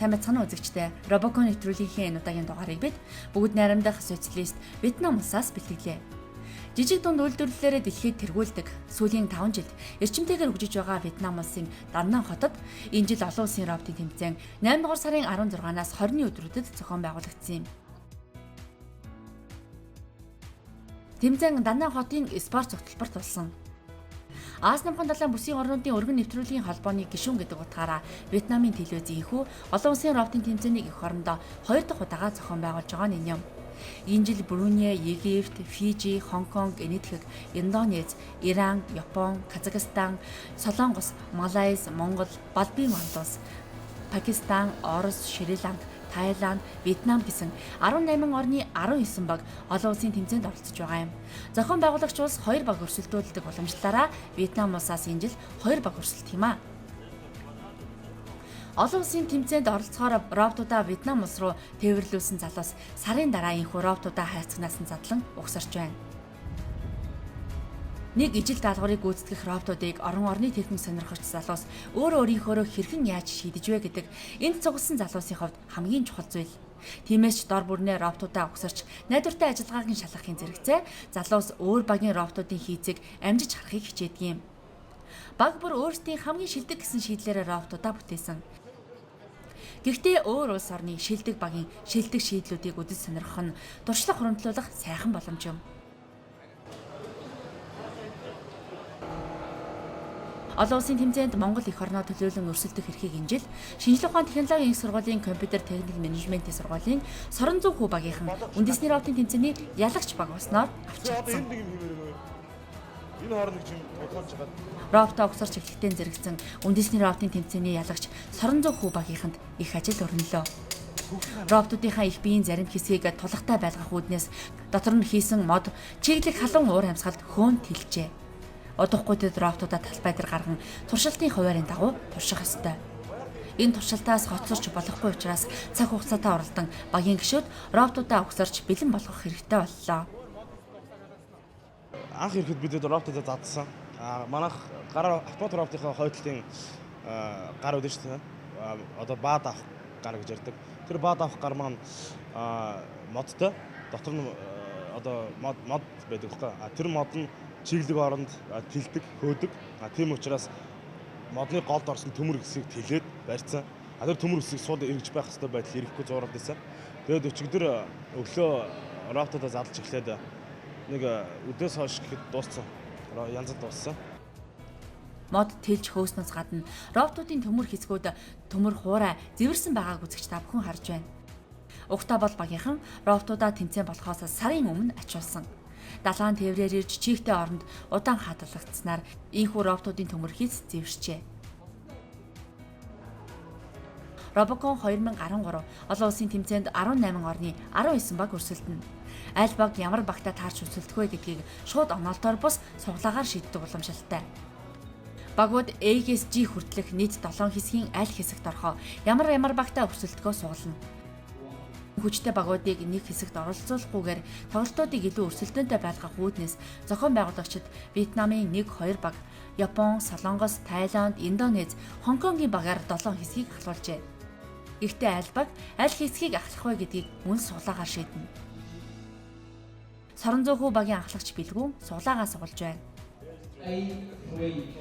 Сайн мэцхан үзэгчтэй Робокон нэвтрүүлгийн энэ удаагийн дугаарыг бид бүгд найрамдах социалист Вьетнам улсаас бэлтгэлээ. Жижиг дунд үйлдвэрлэлээр дэлхийд тэргүүлдэг сүүлийн 5 жилд эрчимтэйгээр хөгжиж байгаа Вьетнам улсын Даннан хотод энэ жил олон улсын роботын тэмцээн 8 дугаар сарын 16-наас 20-ны өдрүүдэд зохион байгуулагдсан юм. Тэмцээн Даннан хотын спорт цогцлборт болсон. Аз намхан далайн бүсийн орнуудын өргөн нэвтрүүлгийн холбооны гишүүн гэдэг утгаараа Вьетнамын телевизийн энхүү олон улсын роботын тэмцээнийг эх орондоо 2 дахь удаага зохион байгуулж байгаа нь юм. Энэ жил Бруней, Египт, Фижи, Хонконг, Энэтхэг, Индонез, Иран, Япон, Казахстан, Солонгос, Малайз, Монгол, Балбын Улс, Пакистан, Орос, Шри-Ланк, Тайланд, Вьетнам гэсэн 18 орны 19 баг олон улсын тэмцээнд оролцож байгаа юм. Зохион байгуулагч улс 2 баг өрсөлдүүлдэг уламжлалаараа Вьетнам улсаас энэ жил 2 баг өрсөлдөх юм а. Олон улсын тэмцээнд оролцохоор роботуудаа Вьетнам улс руу тээвэрлүүлсэн залуус сарын дараа энэхүү роботуудаа хайрцагнаас нь задлан угсарч байна. Нэг ижил даалгаврыг гүйцэтгэх роботуудыг орон орны техник сонирхогч залуус өөрийнхөөрөө хэрхэн яаж шийдэж вэ гэдэг энд цугласан залуусын хувьд хамгийн чухал зүйл. Тиймээс ч дор бүрнээ роботуудаа угсарч найдвартай ажиллагааг нь шалгахын зэрэгцээ залуус өөр багийн роботуудын хийцийг амжиж харахыг хичээдэг юм. Баг бүр өөрсдийн хамгийн шилдэг гэсэн шийдлээрээ роботуудаа бүтээсэн. Гэхдээ өөр улс орны шилдэг багийн шилдэг шийдлүүдийг үдэс сонирхох нь туршлага хуримтлуулах сайхан боломж юм. Олон улсын тэмцээнд Монгол эх орноо төлөөлөн өрсөлдөх эрхийг энэ жил шинжлэх ухааны технологийн их сургуулийн компьютер техник менежментийн сургуулийн Сорон зүүн хүү багийнхан үндэсний роботын тэмцээний ялагч баг болсноор авч чадсан. Энэ хооронд чинь тодорхойлж байгаа. Роботоо угсарч эхлэхдээ зэрэгцэн үндэсний роботын тэмцээний ялагч Сорон зүүн хүү багийнханд их ажил өрнөлөө. Роботуудынхаа их биеийн зарим хэсгийг тулахтай байлгах үүднээс дотор нь хийсэн мод чиглэг халуун уур амьсгалд хөөн тэлжээ. Удахгүй тэд роботуудаа талбай дээр гарган туршилтын хуваарийн дагуу турших ёстой. Энэ туршилтаас хоцорч болохгүй учраас цаг хугацаатай оролдон багийн гишүүд роботуудаа угсарч бэлэн болгох хэрэгтэй боллоо. Анх ирэхэд бид роботуудаа задсан. Манайх гараа автомат роботын хойдлын гар үүдэн шүү дээ. Одоо баад авах гар гэж ярьдаг. Тэр баад авах гар маань модтой. Дотор нь одоо мод байдаг хөөе. Тэр мод нь чиглэг оронд тэлдэг, хөөдөг. Тийм учраас модны голд орсон төмөр хэсгийг тэлээд барьцсан. Тэр төмөр хэсгийг сууд эргэж байх хэрэгтэй байдал ирэхгүй зуураад байсан. Тэгээд өчигдөр өглөө роботуудаа задлж эхлээд нэг өдөөс хойш гэхэд дууссан. Янзад дууссан. Мод тэлж хөөснөөс гадна роботуудын төмөр хэсгүүд төмөр хуурай зэвэрсэн байгааг үзэгч та бүхэн харж байна. Угтаа бол багийнхан роботуудаа тэмцээн болохоос сарын өмнө ачуулсан. Далайн тээврээр ирж чигтэй оронд удаан хадгалагдсанаар ийхүү роботуудын төмөр хийц зэвэрчээ. Робокон 2013 олон улсын тэмцээнд 18 орны 19 баг өрсөлдөнө. Аль баг ямар багтаа таарч өрсөлдөх вэ гэдгийг шууд онолтоор бус суглаагаар шийддэг уламжлалтай. Багууд A-ээс G хүртэлх нийт 7 хэсгийн аль хэсэгт орохоо ямар багтаа өрсөлдөхөө суглана. Хүчтэй багуудыг нэг хэсэгт оролцуулахгүйгээр тоглолтуудыг илүү өрсөлдөөнтэй байлгах үүднээс зохион байгуулагчид Вьетнамын 1-2 баг, Япон, Солонгос, Тайланд, Индонез, Хонконгийн багаар 7 хэсгийг ахлуулжээ. Гэхдээ аль баг аль хэсгийг ахлах вэ гэдгийг мөн суглаагаар шийднэ. Сорон зүүн хүү багийн ахлагч бэлгүүн суглаагаа сугалж байна.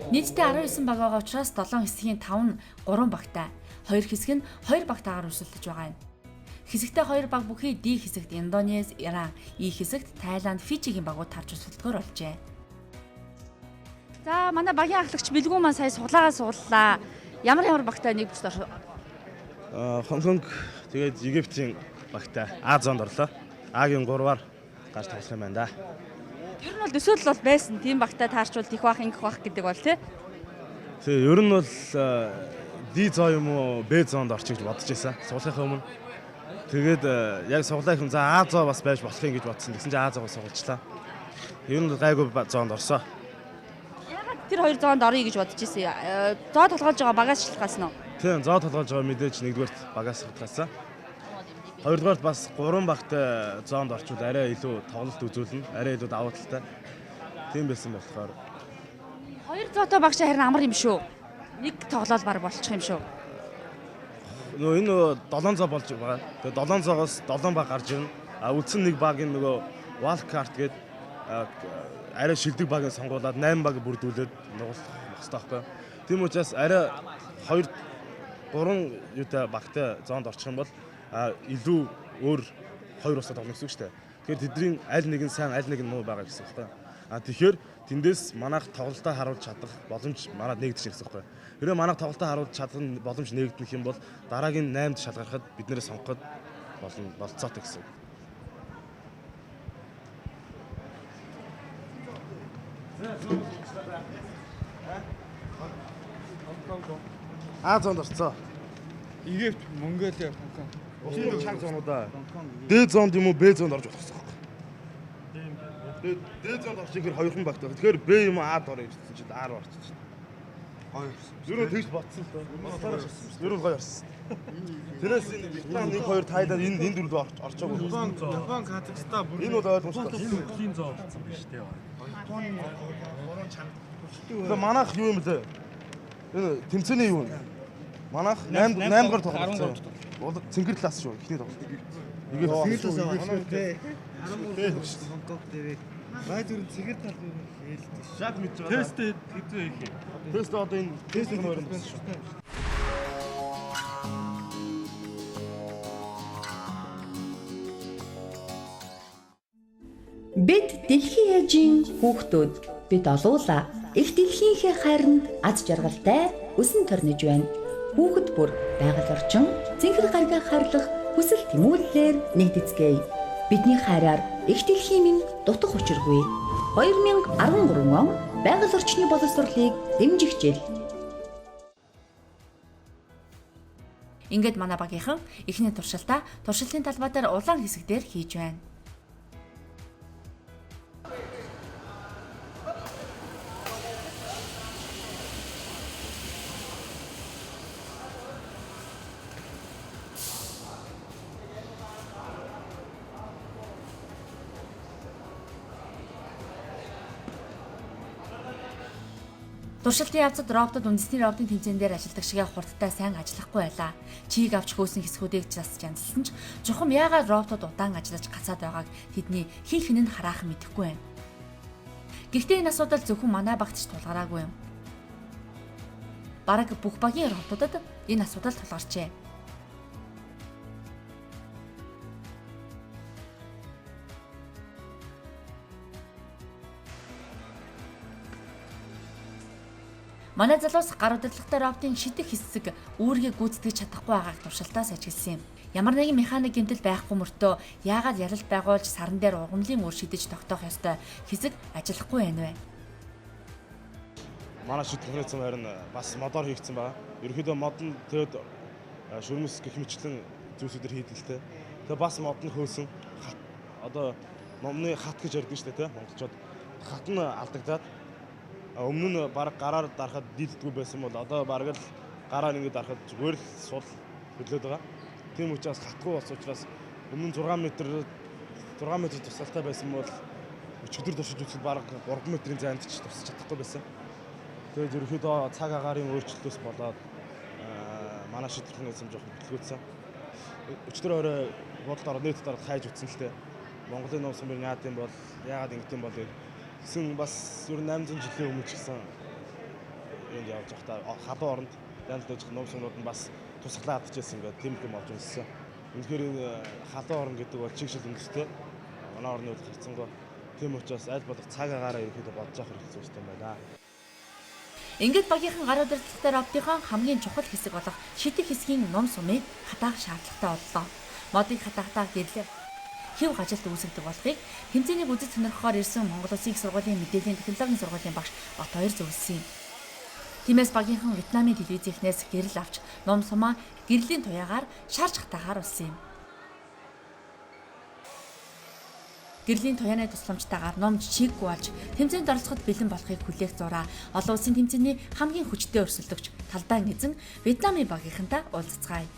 Нийтдээ 19 баг байгаа учраас 7 хэсгийн 5 нь 3 багтай, 2 хэсэг нь 2 багтаагаар өрсөлдөж байгаа юм. Хэсэгтэй 2 баг бүхий D хэсэгт Индонез, Иран, E хэсэгт Тайланд, Фижигийн багууд тарж өрсөлдөхөөр болжээ. За манай багийн ахлагч бэлгүүн маань сая суглаагаа сууллаа. Ямар багтай нэг бүст орсон? Хонконг тэгээд Египтийн багтай А зонд орлоо. А-гийн 3-аар гарч тоглох юм байна да. Тэр нь бол төсөөлөл бол байсан. Тийм багтай таарчвал их бах ингэх бах гэдэг бол тий. Тэгээ ер нь бол D зоо юм уу Б зоонд орчих гэж бодож байсан. Суглахын өмнө. Тэгээд яг суглаахын за А зоо бас байж болох юм гэж бодсон. Тэгсэн чинь А зоогоо сугалчлаа. Ер нь гайгүй зоонд орсоо. Ягаад тэр 2 зоонд орё гэж бодож ирсэн. Зоо толгойлж байгаа багаас шилхаас нь. Тийм зоо толгойлж байгаа мэдээж нэгдүгээрт багаас шилхаасаа. Хоёрдугаарт бас 3 багтай зоонд орчвол арай илүү тоглолт үзүүлнэ. Арай илүү давуу талтай. Тийм байсан болохоор 2 зоотой багш харин амар юм шүү. Нэг тоглоал баг болчих юм шүү. энэ 700 болж байгаа. Тэгээ 700-оос 7 баг гарч ирнэ. Үлдсэн нэг багийн нөгөө wildcard гээд арай шилдэг багийг сонгуулад 8 баг бүрдүүлээд нугалах хэрэгтэй байхгүй. Тийм учраас арай 2-3 юутай багтай зоонд орчих юм бол илүү өөр 2 усад олно гэсэн үг шүү дээ. Тэгэхээр тэдний аль нэг нь сайн, аль нэг нь муу байгаа гэсэн үг байхгүй. Тэгэхээр тэндээс манайх тоглолтоо харуулж чадах боломж манайд нэгдэж ирсэн байхгүй. Хэрэв манайх тоглолтоо харуулж чадах боломж нэгдэх юм бол дараагийн 8-д шалгарахад биднэрээ сонгоход болцоотой гэсэн. Зоонд орцоо. Игээвч Монголиа Усан чанга зоонуудаа. Д зоонд юм уу Б зоонд орж болох гэсэн юм. Д зоонд орчих ихэр хоёрхан багт байна. Тэгэхээр Б юм уу Ад орё гэсэн чинь А руу орчих. Хоёр. Юу тэгж ботсон л доо. Юу гоё орсон. Тэрээс энэ Вьетнам 1-2 Тайланд энэ дөрөв орчоогүй. Япон, Казахстан бүр Энэ бол ойлгомжтой. Лийн зоо болсон биз дээ. Тэгээ манайх юу юм блэ? Энэ тэмцээний юу вэ? Манайх 8 дахь тоглолт. Бол цэнгэр класс шүү. Эхний тоглолт. Игээ цэнгэр класс манай тий. 13 Хонконг дээр бай зүрх цэнгэр тал ээлдэг. Шат мэдж байгаа. Тест хэзээ их юм. Тест одоо энэ тестийн нөрөнд байна шүү. Бид дэлхийн ээжийн хүүхдүүд бид олуула их дэлхийнхээ хайранд аз жаргалтай өсөн төрнөж байна. Хүүхэд бүр байгаль орчин цэнхэр гаргаа харлах хүсэл тэмүүллээр нэгдэцгээе. Бидний хайраар их дэлхийн минь дутах учиргүй. 2013 он байгаль орчны боловсролыг дэмжигчээл. Ингээд манай багийнхан эхний туршилтаа туршилтын талбай дээр улаан хэсэг дээр хийж байна. Туршилтын явцад роботод үндэсний роботын тэмцээн дээр ажилладаг шиг хурдтай сайн ажиллахгүй байлаа. Чийг авч хөөсөн хэсгүүдийг засаж янзлсан ч чухам яагаад роботод удаан ажиллаж гацаад байгааг тэдний хин хин нь хараахан мэдэхгүй байна. Гэхдээ энэ асуудал зөвхөн манай багт ч тулгараагүй юм. Бараг бүх багийн роботуудад энэ асуудал тулгарчээ. Манай залуус гар удирдлагатай роботын шидэх хэсэг үүргээ гүйцэтгэж чадахгүй байгааг туршилтаас ажигласан юм. Ямар нэгэн механик гэмтэл байхгүй мөртөө яагаад ялалт байгуулж саран дээр ургамлын үр шидэж тогтоох ёстой хэсэг ажиллахгүй байна вэ? Манай шидэх хэрэгцээ харин бас модоор хийгдсэн байгаа. Ерөнхийдөө мод нь тэгэд шүрмэс гэх мэтлэн зүйлсүүдээр хийдэлтэй. Тэгээ бас мод нь хөөсөн одоо номны хат гэж ярьдаг шүү дээ, тийм монголчууд. Хат нь алдагдаад өмнө нь баг гараар дарахад дийлдэггүй байсан бол одоо баг л гараар ингэ дарахад зүгээр л сул хөдлөд байгаа. Тийм учраас хатгүй болсон учраас өмнө нь 6 м тусалтай байсан бол өчигдөр туршиж үзэхэд баг 3 м-ийн зайд ч тусаж чадахгүй байсан. Тэгээд ерөөхдөө цаг агарын өөрчлөлтөөс болоод манай шийдвэрний эзэм жоохон хөдөлгөөцсөн. Өчигдөр орой бодлоор нийт дараад хайж утсан л тээ. Монголын ном сумын яад юм бол яагаад ингэ юм бол гэсэн бас ер нь 800 жилийн өмнө ч гэсэн энд явж байхдаа халуун оронд ялд ажих ном сумнууд нь бас тусгалаад ичсэн ингээд тийм юм болж ирсэн. Үнэхээр энэ халуун орон гэдэг бол чигшил үндэстэй. Манай орны үйл хэрэгцэнгөө тийм учраас аль болох цаг агаараа ерөөхдөө бодож авах хэрэгтэй юм байна. Ингээд багийнхан гар удирдлагатай роботын хамгийн чухал хэсэг болох шидэх хэсгийн ном сумыг хатаах шаардлагатай боллоо. Модыг хатаахтаа гэрлээ хэв ажилт үүсгдэг болохыг тэмцээнийг үзэж сонирхохоор ирсэн Монгол Улсын их сургуулийн мэдээллийн технологийн сургуулийн багш Батбаяр зөвлөсөн юм. Тиймээс багийнхан Вьетнамын телевизийнхнээс гэрэл авч ном сумаа гэрлийн туяагаар шарж хатаагаар болсон юм. Гэрлийн туяаны тусламжтайгаар ном жишээгүй болж тэмцээнд оролцоход бэлэн болохыг хүлээх зураа олон улсын тэмцээний хамгийн хүчтэй өрсөлдөгч Талдаан эзэн Вьетнамын багийнхантай уулзцгаая.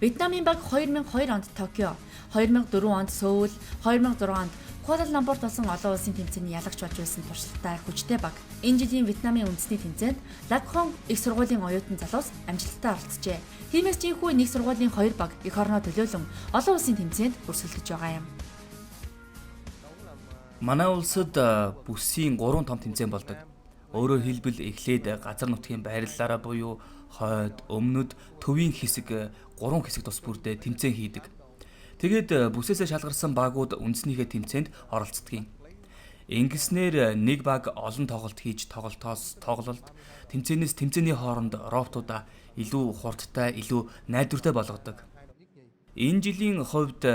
Вьетнамын баг 2002 онд Токио, 2004 онд Сөүл, 2006 онд Куала Лампурт болсон олон улсын тэмцээний ялагч болж байсан туршлагатай хүчтэй баг. Энэ жилийн Вьетнамын үндэсний тэмцээнд Лакхон их сургуулийн оюутан залуус амжилттай оролцжээ. Тиймээс жинхүү нэг сургуулийн 2 баг эх орноо төлөөлөн олон улсын тэмцээнд өрсөлдөж байгаа юм. Манай улсад бүсийн 3 том тэмцээн болдог. Өөрөөр хэлбэл эхлээд газар нутгийн байрлалаараа буюу хойд, өмнөд, төвийн хэсэг 3 хэсэг тус бүрдээ тэмцээн хийдэг. Тэгээд бүсээсээ шалгарсан багууд үндэснийхээ тэмцээнд оролцдог. Ингэснээр нэг баг олон тоглолт хийж тоглолт тэмцээнээс тэмцээний хооронд роботуудаа илүү хурдтай, илүү найдвартай болгодог. Энэ жилийн хувьд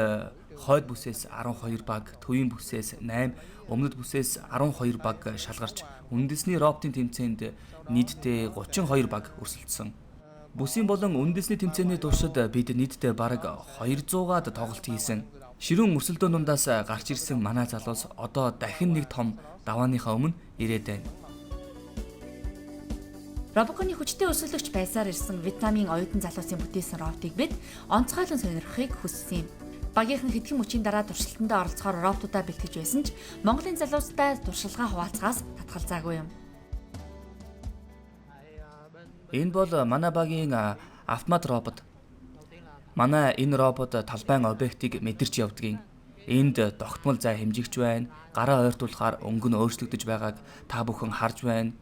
хойд бүсээс 12 баг, төвийн бүсээс 8, өмнөд бүсээс 12 баг шалгарч үндэсний роботын тэмцээнд нийтдээ 32 баг өрсөлдсөн. Бүсийн болон үндэсний тэмцээний туршид бид нийтдээ бараг 200-аад тоглолт хийсэн. Ширүүн өрсөлдөөн дундаас гарч ирсэн манай залуус одоо дахин нэг том давааныхаа өмнө ирээд байна. Робоконы хүчтэй өрсөлдөгч байсаар ирсэн Вьетнамын оюутан залуусын бүтээсэн роботыг бид онцгойлон сонирхохыг хүссэн юм. Багийнхан хэдхэн мөчийн дараа туршилтандаа оролцохоор роботуудаа бэлтгэж байсан ч Монголын залуустай туршилгаа хуваалцахаас татгалзаагүй юм. Энэ бол манай багийн автомат робот. Манай энэ робот талбайн объектыг мэдэрч явдаг. Энд тогтмол зай хэмжигч байна. Гараа ойртуулахаар өнгө нь өөрчлөгдөж байгааг та бүхэн харж байна.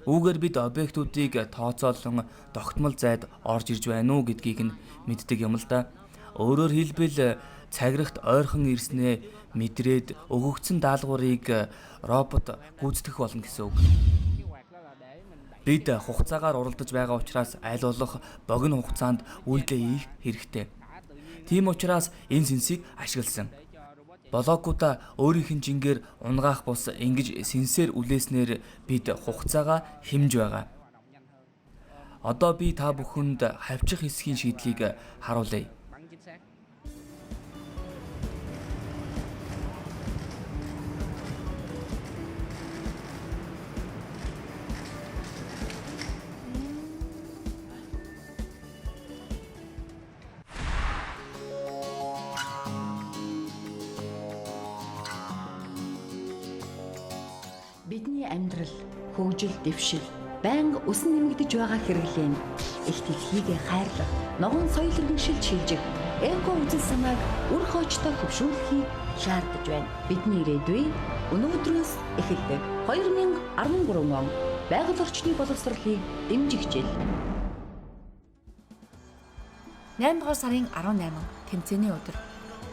Үүгээр бид объектуудыг тооцоолон тогтмол зайд орж ирж байна уу гэдгийг нь мэддэг юм л да. Өөрөөр хэлбэл цагирагт ойрхон ирснээ мэдрээд өгөгдсөн даалгаврыг робот гүйцэтгэх болно гэсэн үг. Бид хугацаагаар уралдаж байгаа учраас аль болох богино хугацаанд үйлдэл хийх хэрэгтэй. Тийм учраас энэ сэнсийг ашигласан. Блокуудаа өөрийнх нь жингээр унгаах бус ингэж сэнсээр үлээснээр бид хугацаагаа хэмж байгаа. Одоо би та бүхэнд хавчих хэсгийн шийдлийг харуулъя. Бидний амьдрал, хөгжил, дэвшил байнга өсөн нэмэгдэж байгаа хэрэглэн их дэлхийгээ хайрлах, ногоон соёл иргэншилж шилжих, эко үзэл санааг үр хоочтой хөвшүүлэхийг шаардаж байна. Бидний ирээдүй өнөөдрөөс эхэлдэг 2013 он байгаль орчны боловсролыг дэмжих жил. 8 дугаар сарын 18 тэмцээний өдөр.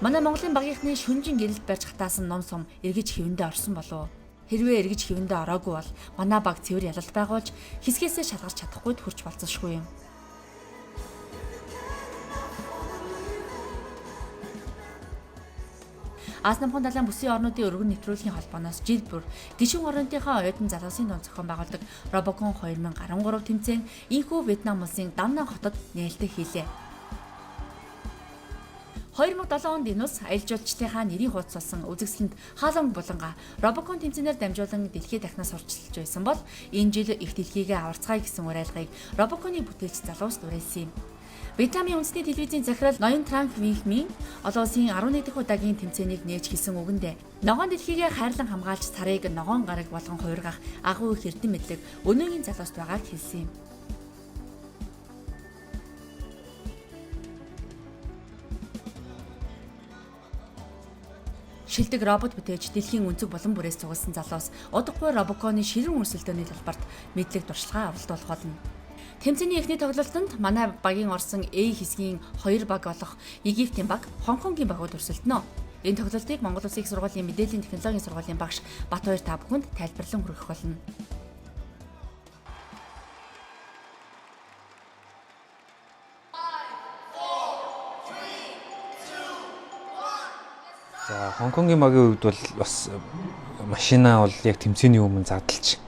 Манай Монголын багийнхны шүнжин гэрэлд барьж хатаасан ном сум эргэж хэвэндээ орсон болов. Хэрвээ эргэж хэвэндээ ороогүй бол манай баг цэвэр ялалт байгуулж хэсгээсээ шалгарч чадахгүй хүрч болцсошгүй юм. Аз намхан далайн бүсийн орнуудын өргөн нэвтрүүлгийн холбооноос жил бүр гишүүн орнуудынхаа оюутан залуусын дунд зохион байгуулдаг Робокон 2013 тэмцээн инхүү Вьетнам улсын Дамнан хотод нээлттэй хийлээ. 2007 онд энэ ус аялал жуулчлалынхаа нэрийн хуудас болсон үзэсгэлэнт Хаалонг буланга Робокон тэмцээнээр дамжуулан дэлхийд дахнаас сурчилж байсан бол энэ жил их дэлхийгээ аварцгаая гэсэн уриалгыг Робоконы бүтээлч залуус дуриалсан юм. Вьетнамын үндэсний телевизийн захирал Ноён Транк Винхмийн олон улсын 11 дахь удаагийн тэмцээнийг нээж хэлсэн үгэндээ ногоон дэлхийгээ хайрлан хамгаалж царыг ногоон гараг болгон хувиргах агуу их эрдэм мэдлэг өнөөгийн залууст байгааг хэлсэн юм. Шилдэг робот бүтээж дэлхийн өнцөг булан бүрээс цугласан залуус удахгүй Робоконы ширүүн өрсөлдөөний талбарт мэдлэг туршлагаа авалтуулах болно. Тэмцээний эхний тоглолтод манай багийн орсон A хэсгийн 2 баг болох Египтийн баг, Хонконгийн багууд өрсөлдөнө. Энэ тоглолтыг Монгол Улсын их сургуулийн мэдээллийн технологийн сургуулийн багш Батбаяр та бүхэнд тайлбарлан хүргэх болно. За Хонконгийн багийн хувьд бол бас машина бол яг тэмцээний өмнө задлж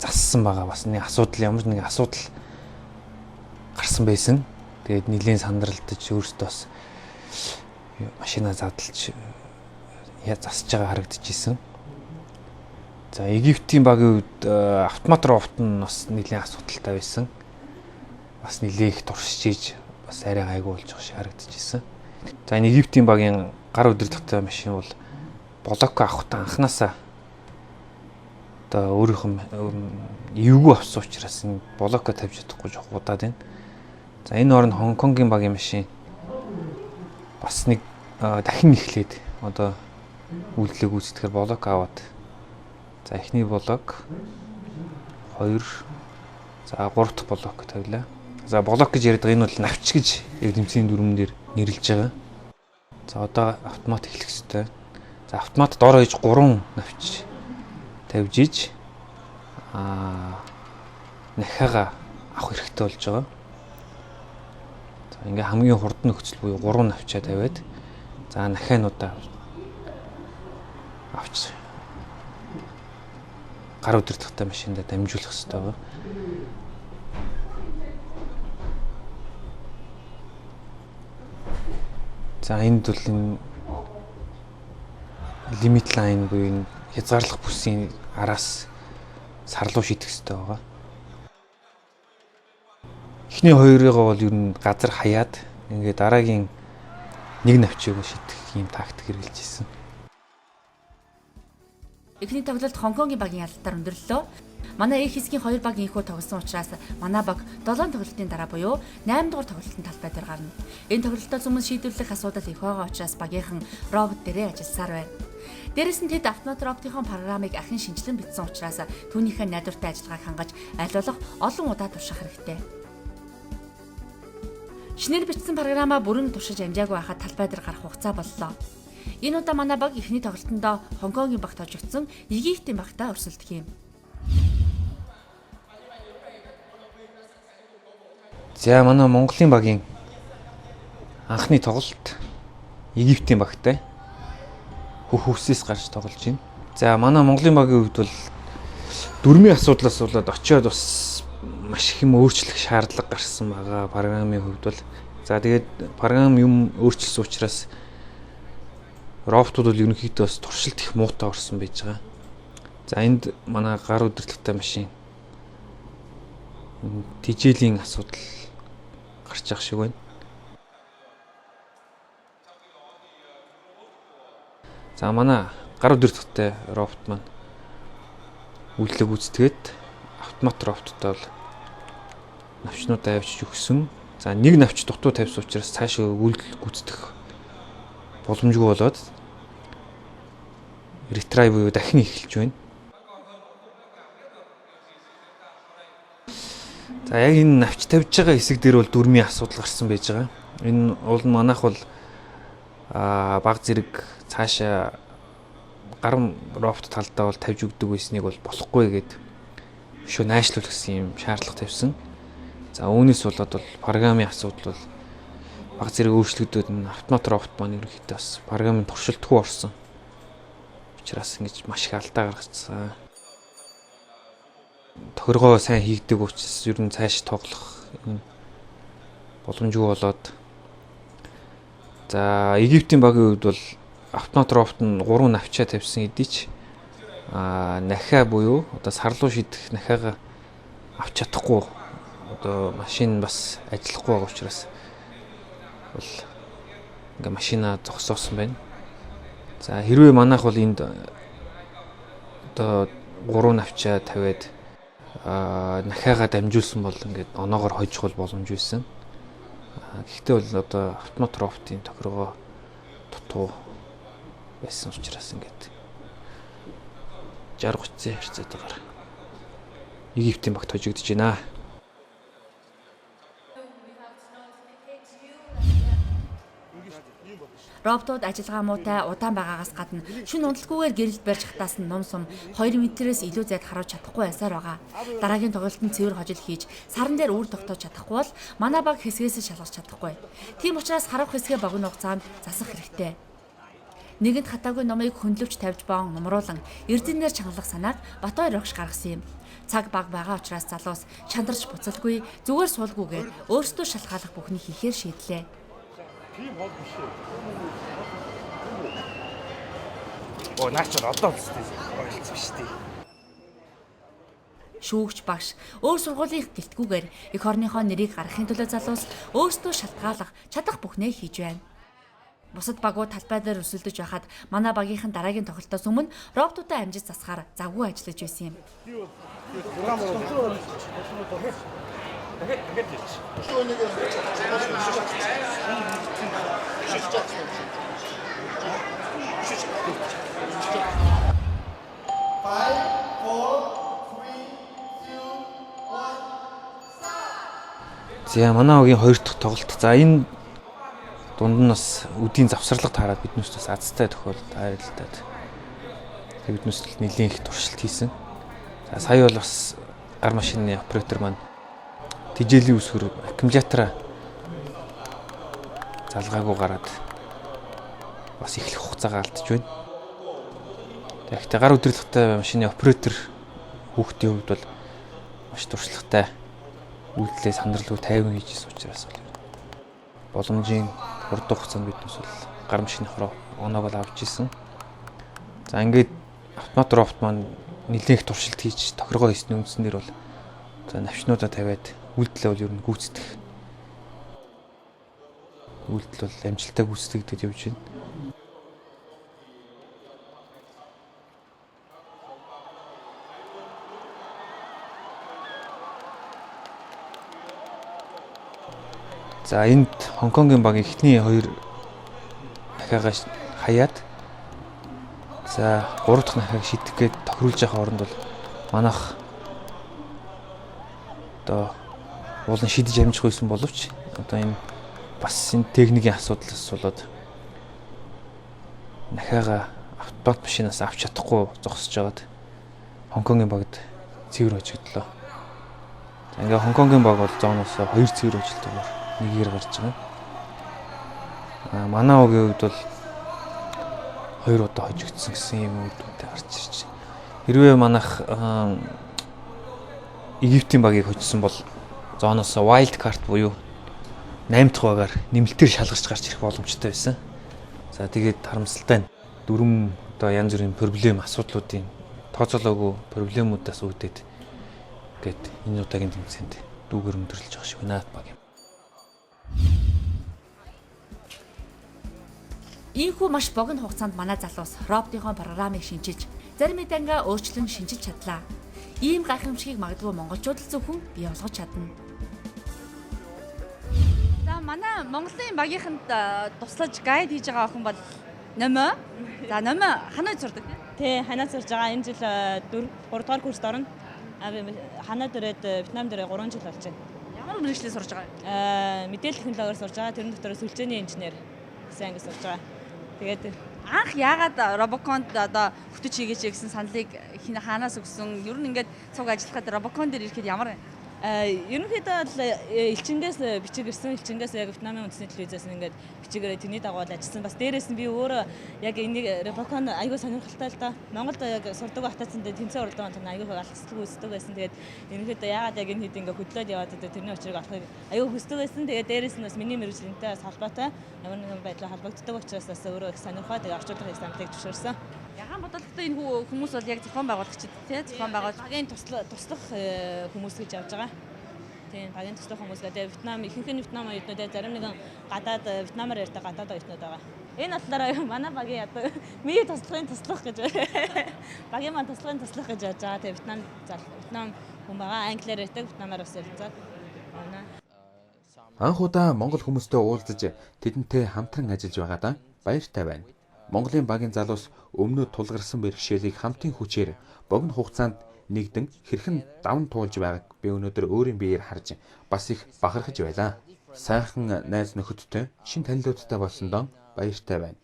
зассан байгаа. Бас нэг асуудал, ямар нэгэн асуудал гарсан байсан. Тэгээд нэлийн сандралтаж өөрөөсөө бас машина задлж засаж байгаа харагдчихсэн. За Египтийн багийн хувьд автомат робот нь бас нэлийн асуудалтай байсан. Бас нэлээ их туршиж ийж бас арай гайгүй болж байгаа шиг харагдчихсэн. За энэ Египтийн багийн гар өдөртөгтэй машин бол блок авахтаа анханасаа одоо өөрийнхөө эвгүй авсан учраас энэ блок тавьж чадахгүй жоох удаад байна. За энэ оронд Хонконгийн багийн машин бас нэг дахин эхлээд одоо үйлдэлээ гүйцэтгэхээр блок аваад за эхний блок 2 за 3 дахь блок тавилаа. За блок гэж яриад байгаа энэ бол навч гэж яг тэмцээний дүрмэн дээр нэрлэж байгаа. За одоо автомат эхлэх ёстой. За автомат доор хаяж 3 навч тавьж иж нахаага авах хэрэгтэй болж байгаа. За ингээ хамгийн хурдан нөхцөл буюу 3 навчаа тавиад за нахаануудаа авч гар удирдахтай машиндаа дамжуулах хэрэгтэй байгаа. За энд бол энэ лимит лайн буюу энэ хязгаарлах бүсийн араас сарлуу шийдэх хэрэгтэй байгаа. Эхний хоёрыгоо бол ер нь газар хаяад ингээд дараагийн нэг навчийг шийдэх юм тактик хэрэгжилж ирсэн. Эхний тоглолт Хонконгийн багийн алдалтаар өндөрлөлөө. Манай их хэсгийн 2 баг инхүү тоглосон учраас манай баг 7 тоглолтын дараа буюу 8 дугаар тоглолтын талбай дээр гарна. Энэ тоглолтод хүмүүс шийдвэрлэх асуудал их байгаа учраас багийнхан робот дээрээ ажилласаар байна. Дээрээс нь тэд автомат роботын программыг ахин шинжилэн бичсэн учраас түүнийхээ найдвартай ажиллагааг хангаж аль болох олон удаа турших хэрэгтэй. Шинээр бичсэн программаа бүрэн туршиж амжаагүй байхад талбай дээр гарах хугацаа боллоо. Энэ удаа манай баг эхний тоглолтонд Хонконгийн багт хожигдсон Египтийн багтаа өрсөлдөх юм. За манай Монголын багийн анхны тоглолт Египтийн багтай хөвсөөс гарч тоглож байна. За манай Монголын багийн хувьд бол дөрмийн асуудлаас болоод очиод бас маш их юм өөрчлөх шаардлага гарсан байгаа программын хувьд бол. За тэгээд програм юм өөрчилсөн учраас роботууд бол ерөнхийдөө бас туршилт их муутай орсон байж байгаа. За энд манай гар удирдлагтай машин тижээлийн асуудал гарч байгаа шиг байна. За манай гар удирдлагтай робот маань үйлдэл гүйцэтгээд автомат роботтой бол навчнуудаа авчиж өгсөн. За нэг навч дутуу тавьсан учраас цаашаа үйлдэл гүйцэтгэх боломжгүй болоод ретрай буюу дахин эхэлж байна. За яг энэ навч тавьж байгаа хэсэг дээр бол дөрмийн асуудал гарсан байж байгаа. Энэ уул нь манайх бол баг зэрэг цаашаа гар робот талдаа бол тавьж өгдөг байсныг бол болохгүй гэд өшөө найшлуулах гэсэн юм шаардлага тавьсан. За үүнээс болоод бол программын асуудал бол баг зэрэг өөрчлөгдөд энэ автомат робот маань ерөнхийдөө бас программын туршилтгүй орсон. Учираас ингэж маш их алдаа гаргацсан. Тохиргоо сайн хийгдэг учраас ер нь цааш тоглох боломжгүй болоод за Египтийн багийн хувьд бол автомат робот нь 3 навчаа тавьсан хэдий ч нахаа буюу одоо сарлуу шийдэх нахаага авч чадахгүй одоо машин бас ажиллахгүй байгаа учраас бол ингээ машина зогсоосон байна. За хэрвээ манайх бол энд одоо 3 навчаа тавиад нахаага дамжуулсан бол ингээд оноогоор хожих бол боломж байсан. Гэхдээ бол одоо автомат роботын тохиргоо дутуу байсан учраас ингээд 60-30 хязгаартайгаар Египтийн багт хожигдож байна. Роботууд ажиллагаа муутай удаан байгаагаас гадна шүн унталгүйгээр гэрэлд барьж хатаас нь ном сум 2 метрээс илүү зайд харуулж чадахгүй байсаар байгаа. Дараагийн тоглолтод цэвэр хожил хийж саран дээр үр тогтоож чадахгүй бол манай баг хэсгээс шалгаж чадахгүй. Тийм учраас харах хэсгээ богино хугацаанд засах хэрэгтэй. Нэгэнд хатаагүй номыг хөндлөвч тавьж боон нумруулан эрдэнээр чангалах санааг Батбаяр огш гаргасан юм. Цаг баг байгаа учраас залуус шандарч буцалгүй зүгээр суулгүйгээр өөрсдөө шалгаалах бүхнийг хийхээр шийдлээ. Тийм хол биш ээ. Оо наач одоо ойлцсон шүү дээ. Шүүгч багш өөр сургуулийн гэлтгүүгээр эх орныхоо нэрийг гаргахын төлөө залуус өөрсдөө шалтгаалах чадах бүхнээ хийж байна. Бусад багууд талбай дээр өрсөлдөж байхад манай багийнхан дараагийн тоглолтоос өмнө роботуудаа амжиж засахаар завгүй ажиллаж байсан юм. За манай хогийн 2 дахь тоглолт. За энэ дунд нь бас үдийн завсарлага таарад биднээс бас азтай тохиолдолд хайрлалтай. Биднээс л нэлийн их туршилт хийсэн. За сая бол бас гар машины оператор маань тижээлийн үсгэр аккумулятора залгаагүй гараад бас эхлэх хугацаагаа алдж байна. Тэгэхдээ гар удирдлагатай машины оператор хүүхдийн хувьд бол маш туршлагатай үйлдэлээ сандралгүй тайван хийжсэн учраас боломжийн хурдан хугацаанд биднээс бол гар машиных руу оноог л авч ирсэн. За ингээд автомат робот маань нэлээд их туршилт хийж тохиргоо хийсний үндснээр бол за навчнуудаа тавиад үйлдэлээ бол ер нь гүйцэтгэх. Үйлдэл бол амжилттай гүйцэтгэгдэж явж байна. За энд Хонконгийн баг эхний 2 дахиагаа хаяад за 3 дахь дахиаг шидэх гээд тохируулж явах оронд бол манайх одоо уулын шидэж амжих байсан боловч одоо энэ бас энэ техникийн асуудлаас болоод дахиагаа автомат машинаас авч чадахгүй зогсож байгаад Хонконгийн багт цэвэр хожигдлоо. За ингээ Хонконгийн баг бол зооноос 2 цэвэр хожилдог нэгээр гарч байгаа. Манай угийн хувьд бол 2 удаа хожигдсон гэсэн юм үүдтэй гарч ирж байна. Хэрвээ манайх Египтийн багийг хожсон бол зооноос wild card буюу 8 дахь багаар нэмэлтээр шалгарч гарч ирэх боломжтой байсан. За тэгээд харамсалтай нь 4 одоо янз бүрийн проблем асуудлуудын тооцоолоогүй проблемуудаас үүдээд гээд энэ удаагийн тэмцээнд дүүгээр өндөрлөж байгаа шиг байна баг юм. Ийхүү маш богино хугацаанд манай залуус роботын программыг шинжиж, зарим мэдээнгээ өөрчлөн шинжиж чадлаа. Ийм гайхамшигыг магадгүй монголчууд л зөвхөн бий болгож чадна. За манай Монголын багийнханд туслаж гайд хийж байгаа охин бол Номо. За Номо ханаад сурдаг. Тий, ханаад сурж байгаа. Энэ жил 3 дугаар курст орно. Ханаад ирээд Вьетнам дээр 3 жил болж байна. Ямар мэргэжлээ сурж байгаа? Мэдээлэл технологиор сурж байгаа. Тэрэн дотор сүлжээний инженер гэсэн анги сурж байгаа. Тэгээд анх яагаад Робоконд одоо хөтөч хийгээч гэсэн саналыг хаанаас өгсөн? Ер нь ингээд цуг ажиллахад Робокон дээр ирэхэд ямар ерөнхийдөө л элчингээс бичиг ирсэн. Элчингээс яг Вьетнамын үндэсний телевизээс ингээд бичигээрээ тэрний дагуу ажилласан. Бас дээрээс нь би өөрөө яг энийг Робокон аягүй сонирхолтой л да. Монголд яг сурдаг хатаацсан дээр тэмцээн уралдаан тань аягүй алхасдаг үздэг байсан. Тэгээд ерөнхийдөө яагаад яг энэ хэд ингээд хөдлөөд яваад тэрний очрыг олохыг аягүй хүсдэг байсан. Тэгээд дээрээс нь бас миний мэргэжлэнтэй бас холбоотой ямар нэгэн байдлаар холбогддог учраас бас өөрөө их сонирхоод тэгээд орчуулгын самтыг зөвшөөрсөн. Ягаан бодлоготой энэ хүмүүс бол яг зохион байгуулагчид тий зохион байгуулалт багийн туслах хүмүүс гэж явж байгаа. Тийм багийн туслах хүмүүс гэдэг Вьетнам ихэнх нь Вьетнам оюутнууд зарим нэгэн гадаад Вьетнамаар ярьдаг гадаад оюутнууд байгаа. Энэ бодлоор манай багийн одоо ми туслах гэж багийн маань туслах гэж яаж байгаа. Тэгээ Вьетнам хүн байгаа англиар ярьдаг Вьетнамаар бас ярилцаад байна. Анх удаа монгол хүмүүстэй уулзаж тэдэнтэй хамтран ажиллаж байгаадаа баяртай байна. Монголын багийн залуус өмнөд тулгарсан бэрхшээлийг хамтын хүчээр богино хугацаанд нэгдэн хэрхэн даван туулж байгааг би өнөөдөр өөрийн биеэр харж бас их бахархаж байлаа. Сайхан найз нөхөдтэй, шин танилуудтай болсондоо баяртай байна.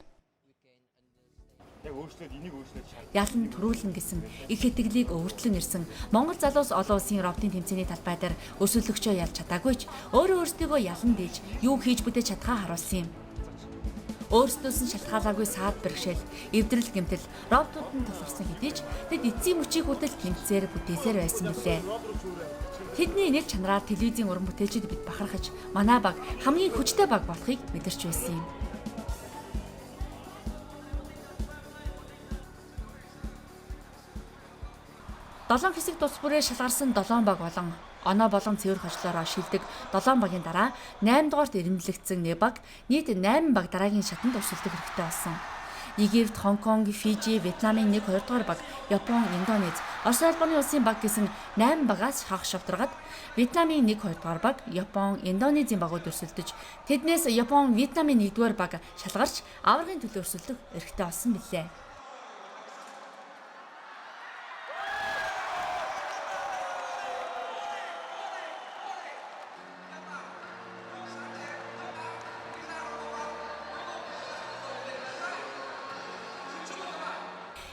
Ялан төрүүлэн гэсэн их хэтгэлийг өвөртлөн ирсэн Монгол залуус олон улсын роботын тэмцээний талбай дээр өсвөлөгчөө ялж чадаагүй ч өөрөөсдөө ялан дээж юу хийж бүтээж чадхаа харуулсан юм. Өөрсдөөс нь шалтгаалаагүй саад бэрхшээл, эвдрэл гэмтэл роботууд нь тулгарсан хэдий ч тэд эцсийн мөчийг хүртэл тэмцээр бүтээсээр байсан билээ. Тэдний нэг чанараар телевизийн уран бүтээлчид бид бахархаж, манай баг хамгийн хүчтэй баг болохыг мэдэрч байсан юм. Долоон хэсэг тус бүрээ шалгарсан 7 баг болон Оноо болон цэвэр хожлоороо шилдэг 7 багийн дараа 8 дугаарт ирэмблэгдсэн нэг баг нийт 8 баг дараагийн шатанд өрсөлдөх хэрэгтэй болсон. Египт, Хонконг, Фижи, Вьетнамын 1-2 дугаар баг, Япон, Индонез, Орос улбаны улсын баг гэсэн 8 багаас хагас шавтаргаад Вьетнамын 1-2 дугаар баг, Япон, Индонезийн багууд өрсөлдөж, тэднээс Япон, Вьетнамын 1 дугаар баг шалгарч аваргын төлөө өрсөлдөх эрхтэй болсон билээ.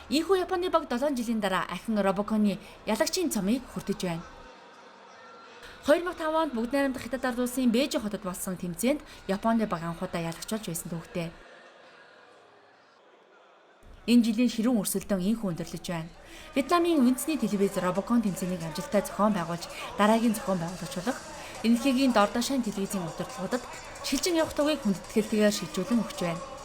Ийхүү Японы баг 7 жилийн дараа ахин Робоконы ялагчийн цомыг хүртэж байна. 2005 онд бүгд найрамдах Хятад ард улсын Бээжин хотод болсон тэмцээнд Японы баг анхудаа ялагчулж байсан төвхтэй. Энэ жилийн ширүүн өрсөлдөөн ийхүү өндөрлөж байна. Вьетнамын үндэсний телевиз Робокон тэмцээнийг амжилттай зохион байгуулж дараагийн зохион байгуулагчлах энэтхэгийн дордошин телевизийн удирдлагуудад шилжин явах тугийг хүндэтгэлтэйгээр шилжүүлэн өгч байна.